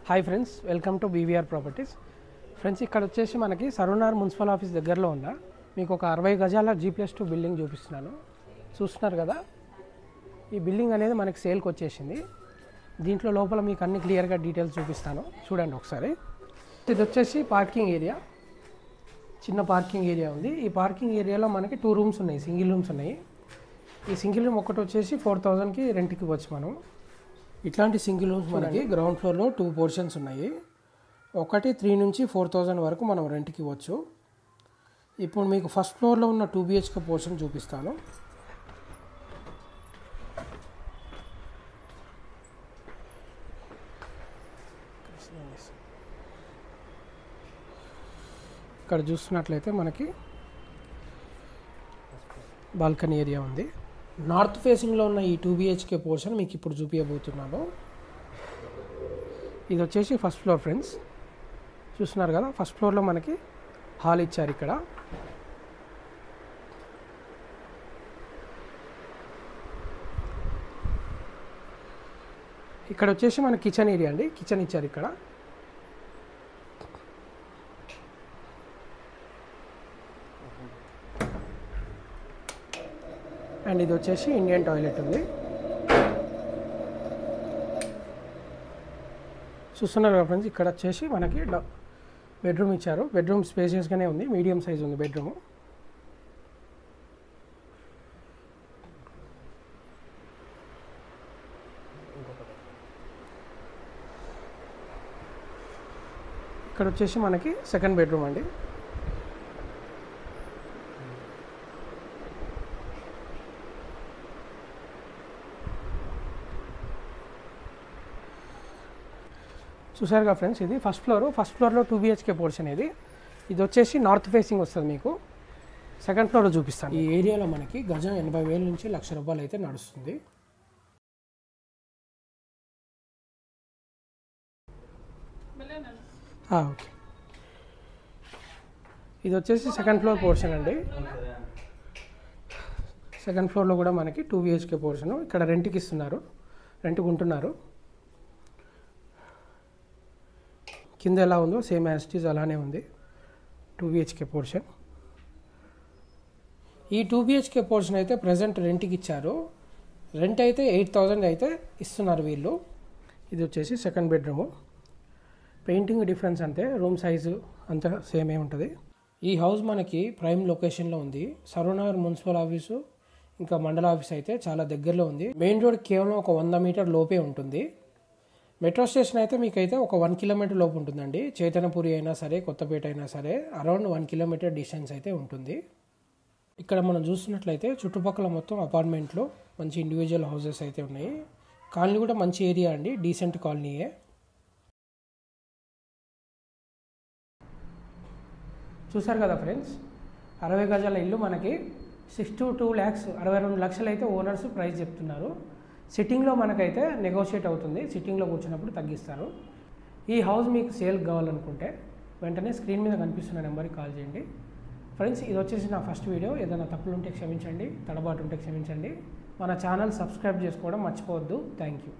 Hi friends, welcome to BVR properties. Friends, ఇక్కడ వచ్చేసి మనకి సరూనార్ మున్సిపల్ ఆఫీస్ దగ్గరలో ఉన్న మీకు ఒక 60 గజాల G+2 బిల్డింగ్ చూపిస్తున్నాను. చూస్తున్నారు కదా, ఈ బిల్డింగ్ అనేది మనకి సేల్కి వచ్చేసింది. దీంట్లో లోపల మీకు అన్ని క్లియర్గా డీటెయిల్స్ చూపిస్తాను, చూడండి ఒకసారి. ఇది వచ్చేసి పార్కింగ్ ఏరియా, చిన్న పార్కింగ్ ఏరియా ఉంది. ఈ పార్కింగ్ ఏరియాలో మనకి 2 రూమ్స్ ఉన్నాయి, సింగిల్ రూమ్స్ ఉన్నాయి. ఈ సింగిల్ రూమ్ ఒకటి వచ్చేసి 4000కి రెంట్కి ఇవ్వచ్చు మనం. ఇట్లాంటి సింగిల్ రూమ్స్ మనకి గ్రౌండ్ ఫ్లోర్లో 2 పోర్షన్స్ ఉన్నాయి. ఒకటి 3 నుంచి 4000 వరకు మనం రెంట్కి ఇవ్వచ్చు. ఇప్పుడు మీకు ఫస్ట్ ఫ్లోర్లో ఉన్న 2 BHK పోర్షన్ చూపిస్తాను. ఇక్కడ చూస్తున్నట్లయితే మనకి బాల్కనీ ఏరియా ఉంది. నార్త్ ఫేసింగ్లో ఉన్న ఈ 2 BHK పోర్షన్ మీకు ఇప్పుడు చూపించబోతున్నాను. ఇది వచ్చేసి ఫస్ట్ ఫ్లోర్ ఫ్రెండ్స్, చూస్తున్నారు కదా. ఫస్ట్ ఫ్లోర్లో మనకి హాల్ ఇచ్చారు. ఇక్కడ వచ్చేసి మన కిచెన్ ఏరియా అండి, కిచెన్ ఇచ్చారు ఇక్కడ. అండ్ ఇది వచ్చేసి ఇండియన్ టాయిలెట్ ఉంది. చూస్తున్నారు కదా ఫ్రెండ్స్, ఇక్కడ వచ్చేసి మనకి బెడ్రూమ్ ఇచ్చారు. బెడ్రూమ్ స్పేసియస్గానే ఉంది, మీడియం సైజ్ ఉంది బెడ్రూమ్. ఇక్కడ వచ్చేసి మనకి సెకండ్ బెడ్రూమ్ అండి. చూసారుగా ఫ్రెండ్స్, ఇది ఫస్ట్ ఫ్లోర్లో 2 BHK పోర్షన్. ఇది వచ్చేసి నార్త్ ఫేసింగ్ వస్తుంది మీకు. సెకండ్ ఫ్లోర్లో చూపిస్తాను. ఈ ఏరియాలో మనకి గజం 80,000 నుంచి ₹1,00,000 అయితే నడుస్తుంది. ఓకే, ఇది వచ్చేసి సెకండ్ ఫ్లోర్ పోర్షన్ అండి. సెకండ్ ఫ్లోర్లో కూడా మనకి 2 BHK పోర్షను. ఇక్కడ రెంట్కి ఇస్తున్నారు, రెంట్కి ఉంటున్నారు. కింద ఎలా ఉందో సేమ్ యాజ్ ఇట్ ఈజ్ అలానే ఉంది 2 BHK పోర్షన్. ఈ 2 BHK పోర్షన్ అయితే ప్రజెంట్ రెంట్కి ఇచ్చారు. రెంట్ అయితే 8,000 అయితే ఇస్తున్నారు వీళ్ళు. ఇది వచ్చేసి సెకండ్ బెడ్రూము. పెయింటింగ్ డిఫరెన్స్ అంతే, రూమ్ సైజు అంతా సేమే ఉంటుంది. ఈ హౌస్ మనకి ప్రైమ్ లొకేషన్లో ఉంది. సరూనార్ మున్సిపల్ ఆఫీసు ఇంకా మండల ఆఫీస్ అయితే చాలా దగ్గరలో ఉంది. మెయిన్ రోడ్ కేవలం ఒక 100 మీటర్ లోపే ఉంటుంది. మెట్రో స్టేషన్ అయితే మీకైతే ఒక 1 కిలోమీటర్ లోపు ఉంటుందండి. చైతన్యపురి అయినా సరే, కొత్తపేట అయినా సరే అరౌండ్ 1 కిలోమీటర్ డిస్టెన్స్ అయితే ఉంటుంది. ఇక్కడ మనం చూస్తున్నట్లయితే చుట్టుపక్కల మొత్తం అపార్ట్మెంట్లు, మంచి ఇండివిజువల్ హౌసెస్ అయితే ఉన్నాయి. కాలనీ కూడా మంచి ఏరియా అండి, డీసెంట్ కాలనీయే. చూసారు కదా ఫ్రెండ్స్, 60 గజాల ఇల్లు మనకి 62 lakhs 62 లక్షలు అయితే ఓనర్స్ ప్రైస్ చెప్తున్నారు. సిట్టింగ్లో మనకైతే నెగోషియేట్ అవుతుంది, సిట్టింగ్లో కూర్చున్నప్పుడు తగ్గిస్తారు. ఈ హౌస్ మీకు సేల్ కావాలనుకుంటే వెంటనే స్క్రీన్ మీద కనిపిస్తున్న నెంబర్కి కాల్ చేయండి. ఫ్రెండ్స్, ఇది వచ్చేసి నా ఫస్ట్ వీడియో. ఏదైనా తప్పులు ఉంటే క్షమించండి, తడబాటు ఉంటే క్షమించండి. మన ఛానల్ సబ్స్క్రైబ్ చేసుకోవడం మర్చిపోవద్దు. Thank you.